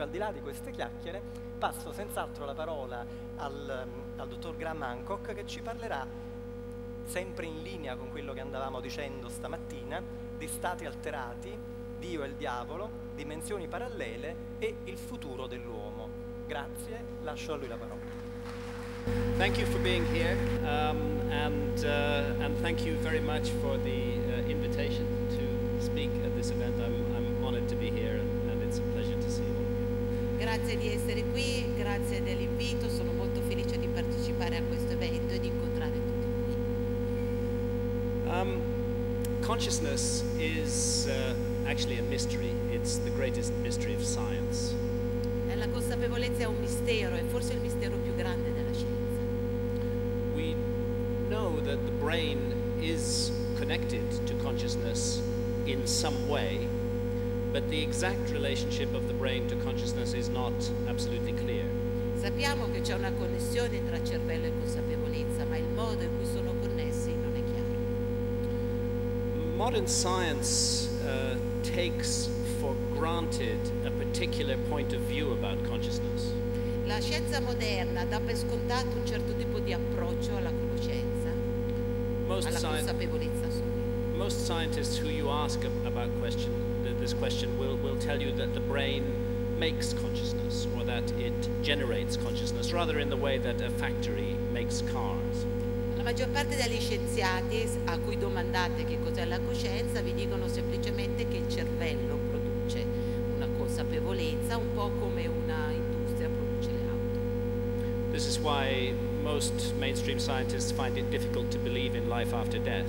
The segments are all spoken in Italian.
Al di là di queste chiacchiere, passo senz'altro la parola al dottor Graham Hancock, che ci parlerà, sempre in linea con quello che andavamo dicendo stamattina, di stati alterati, Dio e il diavolo, dimensioni parallele e il futuro dell'uomo. Grazie, lascio a lui la parola. Thank you for being here, and thank you very much for the invitation to speak at this event. I'm honored to be here, and it's a pleasure to see you all. Grazie di essere qui, grazie dell'invito, sono molto felice di partecipare a questo evento e di incontrare tutti voi. Consciousness is actually a mystery. It's the greatest mystery of science. La consapevolezza è un mistero, è forse il mistero più grande della scienza. We know that the brain is connected to consciousness in some way, but the exact relationship of the brain to consciousness is not absolutely clear. Sappiamo che c'è una connessione tra cervello e consapevolezza, ma il modo in cui sono connessi non è chiaro. Modern science takes for granted a particular point of view about consciousness. La scienza moderna dà per scontato un certo tipo di approccio alla conoscenza, alla consapevolezza. Most scientists who you ask about this question will tell you that the brain makes consciousness, or that it generates consciousness, rather in the way that a factory makes cars. La maggior parte degli scienziati a cui domandate che cos'è la coscienza vi dicono semplicemente che il cervello produce una consapevolezza, un po' come una industria produce le auto. This is why most mainstream scientists find it difficult to believe in life after death.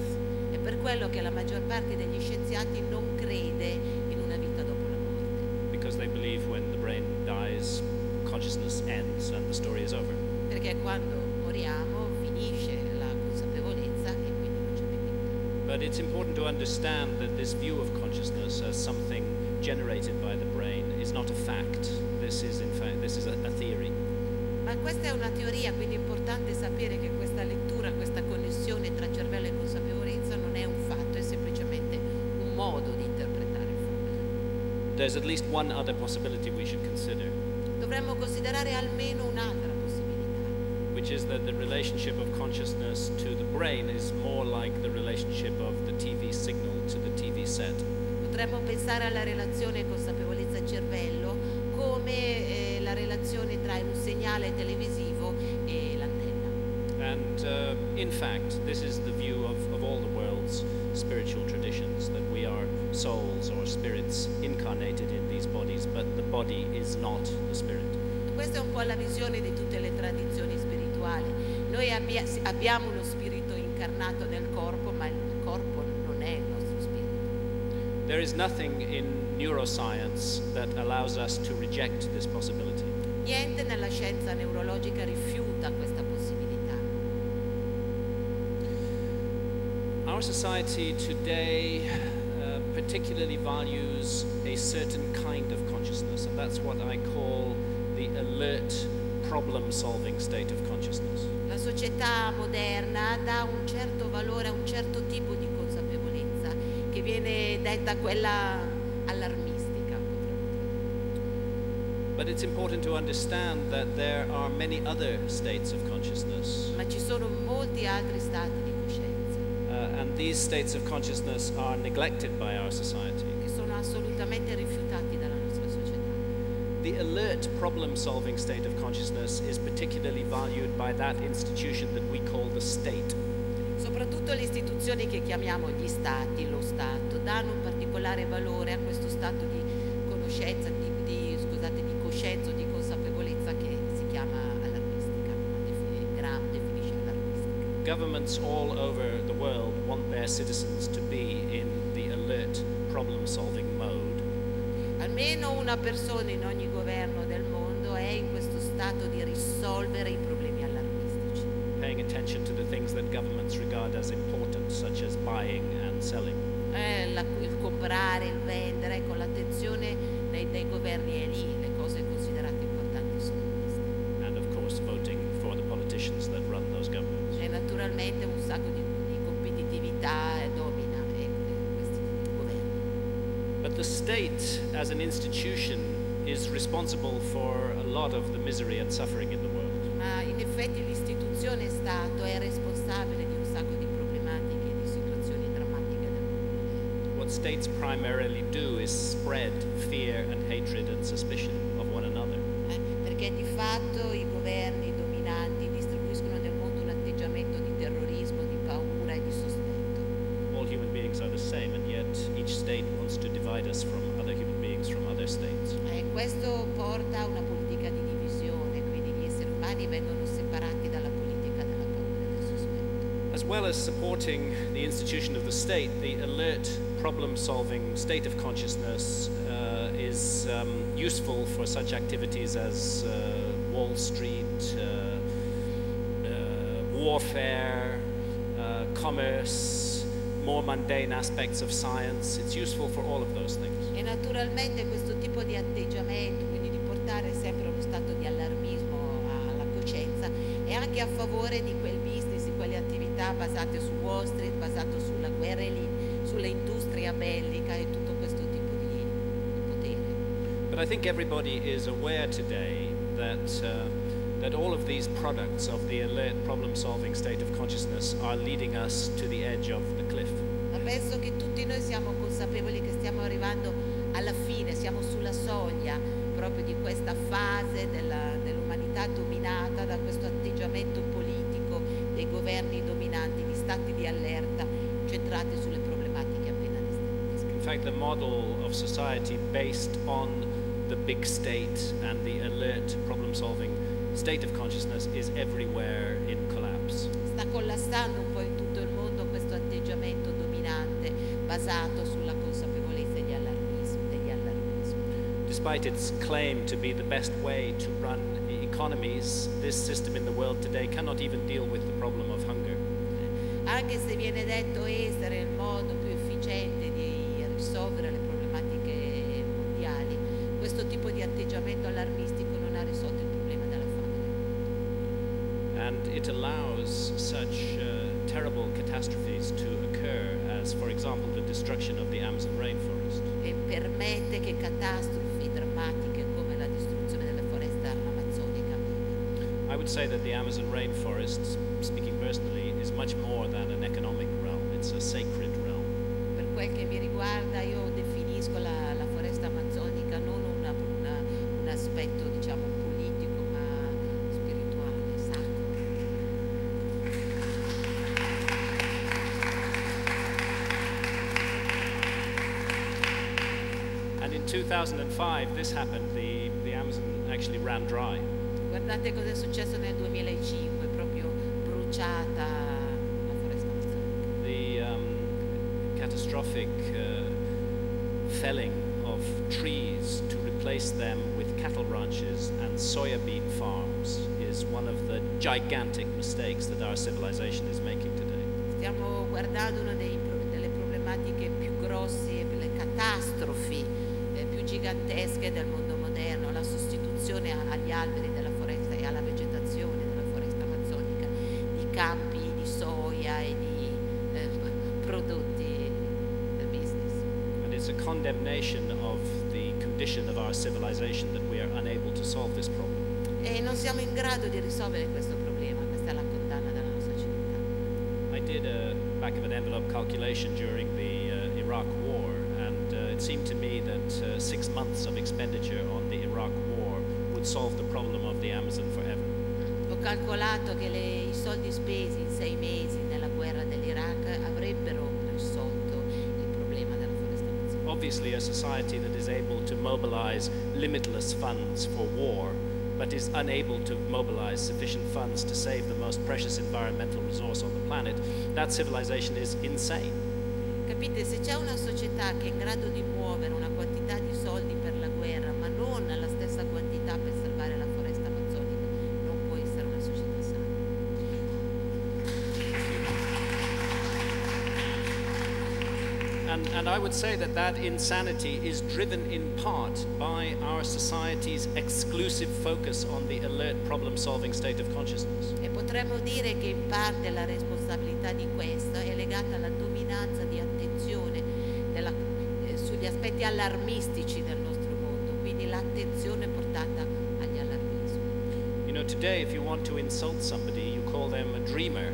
È per quello che la maggior parte degli scienziati non crede in una vita dopo la morte. Because they believe when the brain dies, consciousness ends and the story is over. Perché quando moriamo finisce la consapevolezza e quindi non c'è più vita. But it's important to understand that this view of consciousness as something generated by the brain is not a fact. This is a theory. Ma questa è una teoria, quindi è importante sapere che questa lettura, questa connessione tra cervello e consapevolezza non è un fatto, è semplicemente un modo di interpretare il fatto. There's at least one other possibility we should consider, Dovremmo considerare almeno un'altra possibilità, which is that the relationship of consciousness to the brain is more like the relationship of the TV signal to the TV set. Potremmo pensare alla relazione consapevolezza-cervello come la relazione tra un segnale televisivo e l'antenna. And in fact, this is the view of all the world's spiritual traditions, that we are souls or spirits incarnated in these bodies, but the body is not the spirit. Questa è un po' la visione di tutte le tradizioni spirituali. Noi abbiamo uno spirito incarnato nel corpo, ma il corpo non è il nostro spirito. There is nothing in neuroscience that allows us to reject this possibility. Niente nella scienza neurologica rifiuta questa possibilità. Our society today particularly values a certain kind of consciousness, and that's what I call the alert, problem-solving state of consciousness. La società moderna dà un certo valore a un certo tipo di consapevolezza, che viene detta quella allarmistica. But it's important to understand that there are many other states of consciousness. Ma ci sono molti altri stati di coscienza And these states of consciousness are neglected by our society. che sono assolutamente rifiutati dalla nostra società. The alert, problem-solving state of consciousness is particularly valued by that institution that we call the state. Soprattutto le istituzioni che chiamiamo gli stati, lo Stato, danno un particolare valore a questo stato di conoscenza, di coscienza o di consapevolezza che si chiama allarmistica. Graham definisce allarmistica. Governments all over the world want their citizens to be in the alert, problem-solving mode. Almeno una persona in ogni governo del mondo è in questo stato di risolvere i problemi allarmistici. Paying attention to the things that governments regard as important, such as buying and selling. Il comprare, il vendere, ecco, l'attenzione dei governi è lì, le cose considerate importanti sono queste. And of course voting for the politicians that run those governments. E naturalmente un sacco di competitività domina questi governi. But the state as an institution is responsible for a lot of the misery and suffering in the world. Ma in effetti l'istituzione Stato è responsabile di un sacco di problematiche e di situazioni drammatiche del mondo. What states primarily do is spread fear and hatred and suspicion of one another. Perché di fatto i governi dominanti distribuiscono nel mondo un atteggiamento di terrorismo, di paura e di sospetto. All human beings are the same, and yet each state wants to divide us from other human beings from other states. Questo porta a una politica di divisione, quindi gli esseri umani vengono separati dalla politica della paura e del sospetto. As well as supporting the institution of the state, the alert, problem-solving state of consciousness is useful for such activities as Wall Street, warfare, commerce, more mundane aspects of science. It's useful for all of those things. E naturalmente questo tipo di atteggiamento, quindi di portare sempre uno stato di allarmismo alla coscienza, è anche a favore di quel business, di quelle attività basate su Wall Street, basato sulla guerra, sulla industria bellica e tutto questo tipo di potere. But I think everybody is aware today that all of these products of the alert problem-solving state of consciousness are leading us to the edge of the cliff. Ma penso che tutti noi siamo consapevoli che stiamo arrivando alla fine, siamo sulla soglia proprio di questa fase dell'umanità dominata da questo atteggiamento politico dei governi dominanti, di stati di allerta centrati sulle problematiche appena descritte. In fact, the model of society based on the big state and the alert problem-solving state of consciousness is everywhere in collapse. Sta collassando un po' in tutto il mondo questo atteggiamento dominante basato sulla consapevolezza degli allarmismi. Despite its claim to be the best way to run economies, this system in the world today cannot even deal with the problem of hunger. Anche se viene detto essere il modo più efficiente di risolvere le problematiche mondiali, questo tipo di atteggiamento allarmistico non ha risolto il problema della fame. And it allows such terrible catastrophes to occur as, for example, the destruction of the Amazon rainforest. E permette che catastrofi drammatiche come la distruzione della foresta amazzonica avvengano. I would say that the Amazon rainforest, speaking personally, is much more than an economic realm. It's a sacred realm. Per quel che mi riguarda, io definisco la foresta amazzonica non un aspetto, diciamo, politico, ma spirituale, sacro. And in 2005, this happened. The Amazon actually ran dry. Guardate cosa è successo nel 2005, proprio bruciata la foresta amazzonica. The catastrophic felling of trees to replace them with cattle ranches and soybean farms is one of the gigantic mistakes that our civilization is making today. Stiamo guardando una delle problematiche più grossi e le catastrofi più gigantesche del mondo moderno, la sostituzione agli alberi della foresta e alla vegetazione della foresta amazzonica di campi di soia e di prodotti del business. And it's a condemnation of the condition of our civilization that we are unable to solve this problem. E non siamo in grado di risolvere questo problema, questa è la condanna della nostra civiltà. I did a back of an envelope calculation during the Iraq War, and it seemed to me that 6 months of expenditure on the Iraq War would solve the problem of the Amazon forever. Ho calcolato che i soldi spesi in 6 mesi nella guerra dell'Iraq avrebbero risolto il problema della foresta amazzonica. Obviously, a society that is able to mobilize limitless funds for war, but is unable to mobilize sufficient funds to save the most precious environmental resource on the planet, that civilization is insane. Capite, se c'è una società che è in grado di muovere una quantità di soldi per la guerra, ma non la stessa quantità per salvare la foresta amazzonica, non può essere una società sana. And I would say that insanity is driven in part by our society's exclusive focus on the alert problem-solving state of consciousness. E potremmo dire che in parte la responsabilità di questo è legata alla dominanza di attenzione sugli aspetti allarmistici del nostro mondo, quindi l'attenzione portata agli allarmismi. You know, today if you want to insult somebody, you call them a dreamer.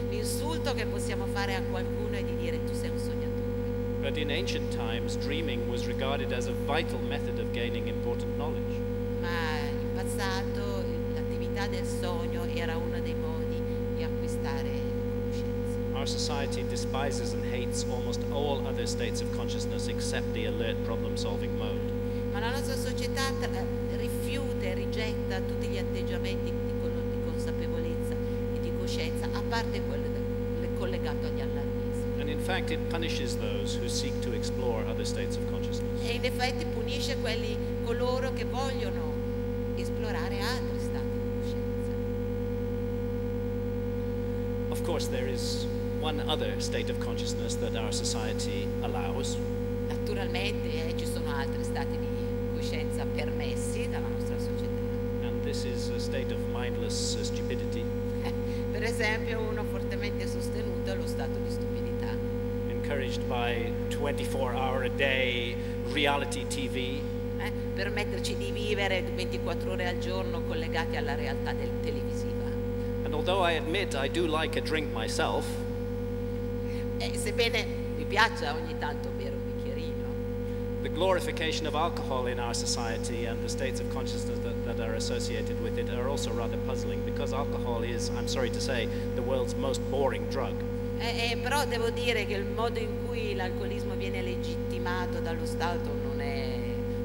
L'insulto che possiamo fare a qualcuno è di dire tu sei un sognatore. But in ancient times, dreaming was regarded as a vital method of gaining important knowledge. Ma in passato l'attività del sogno era uno dei modi di acquistare conoscenza. Our society despises and hates almost all other states of consciousness except the alert problem-solving mode. Ma la nostra società rifiuta e rigetta tutti gli atteggiamenti di consapevolezza e di coscienza, a parte quello collegato agli allarmismi. And in fact, it punishes those who seek to explore other states of consciousness. E in effetti punisce coloro che vogliono esplorare altri stati di coscienza. Of course, there is one other state of consciousness that our society allows, Naturalmente ci sono altri stati di coscienza permessi dalla nostra società. and this is a state of mindless stupidity, Per esempio uno fortemente sostenuto è lo stato di stupidità, encouraged by 24-hour-a-day reality TV, permetterci di vivere 24 ore al giorno collegati alla realtà televisiva. and although I admit I do like a drink myself, Sebbene mi piaccia ogni tanto bere un bicchierino, the glorification of alcohol in our society and the states of consciousness that are associated with it are also rather puzzling, because alcohol is, I'm sorry to say, the world's most boring drug. però devo dire che il modo in cui l'alcolismo viene legittimato dallo Stato non è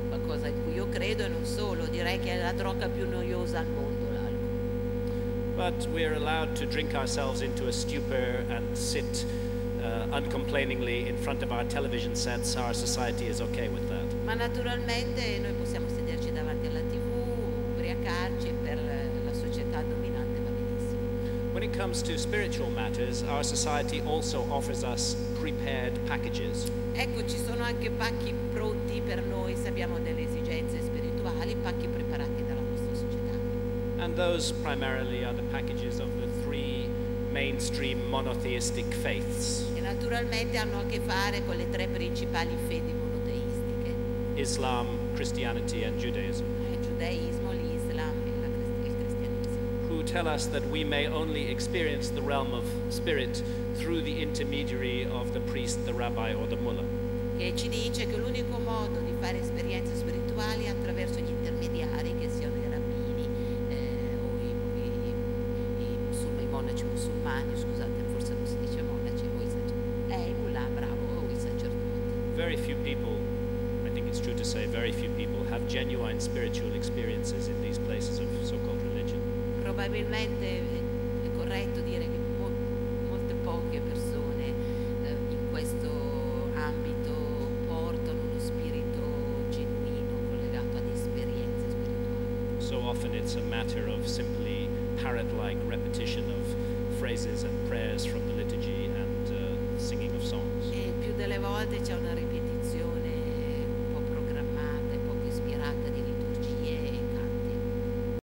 qualcosa in cui io credo, e non solo, direi che è la droga più noiosa al mondo, l'alcol. But we're allowed to drink ourselves into a stupor and sit uncomplainingly in front of our television sets. Our society is okay with that. Ma naturalmente noi possiamo sederci davanti alla TV, ubriacarci, e per la società dominante va benissimo. When it comes to spiritual matters, our society also offers us prepared packages. Ecco, ci sono anche pacchi pronti per noi se abbiamo delle esigenze spirituali, pacchi preparati dalla nostra società. And those primarily are the packages of the three mainstream monotheistic faiths: E naturalmente hanno a che fare con le tre principali fedi monoteistiche: Islam, Christianity, and Judaism, il giudaismo, l'Islam e il cristianesimo, who tell us that we may only experience the realm of spirit through the intermediary of the priest, the rabbi, or the mullah. che ci dice che l'unico modo di fare esperienze spirituali è attraverso gli intermediari, che siano i rabbini o i monaci musulmani, scusate, forse non si dice monaci, o i mullah, bravo, o i sacerdoti. Very few people, I think it's true to say, very few people have genuine spiritual experiences in these places of so-called religion. Probabilmente è corretto dire che molte poche persone in questo ambito portano uno spirito genuino collegato ad esperienze spirituali. So often it's a matter of simply parrot-like repetition of phrases and prayers from the liturgy and singing of songs. E più delle volte c'è una